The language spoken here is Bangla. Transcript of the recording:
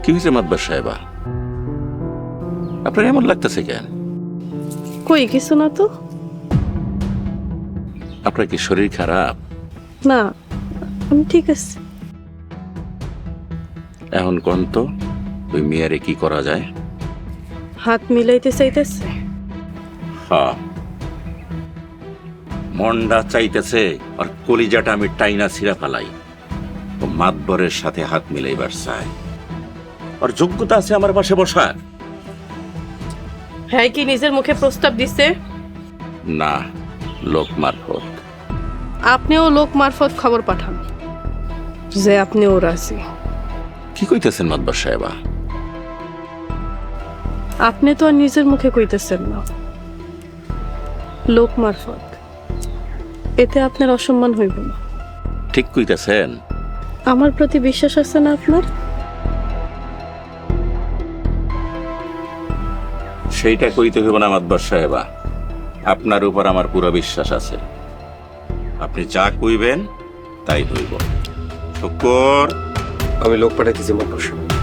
কি হয়েছে মাতবার সাহেবা? আপনার এমন লাগতেছে কেন? কই কিছু না তো। আপনার কি শরীর খারাপ? না, আমি ঠিক আছি। এখন কোন তো ওই মেয়ারে কি করা যায়? হাত মিলাইতে চাইতেছে। হ্যাঁ, মন্ডা চাইতেছে আর কলিজাটা আমি টাইনা ছিঁড়া ফেলাই। ও মাতবরের সাথে হাত মিলাইবার চায়। আর যোগ্যতা আছে আমার পাশে বসার? হ্যাঁ, কি নিজের মুখে প্রস্তাব দিছে? না, লোক মারফত। আপনিও লোক মারফত খবর পাঠান যে আপনিও রাজি। কি কইতেছেন মাতবার সাহেবা? আপনি তো আর নিজের মুখে কইতেছেন না, লোক মারফত। এতে আপনার অসম্মান হইব না। ঠিক কইতেছেন? আমার প্রতি বিশ্বাস আছে না আপনার? সেইটা কইতে হইব না মাতবার সাহেবা। আপনার উপর আমার পুরো বিশ্বাস আছে। আপনি যা কইবেন তাই হইব। শুকর, আমি লোক পাঠাইতেছি মাতবর সাহেব।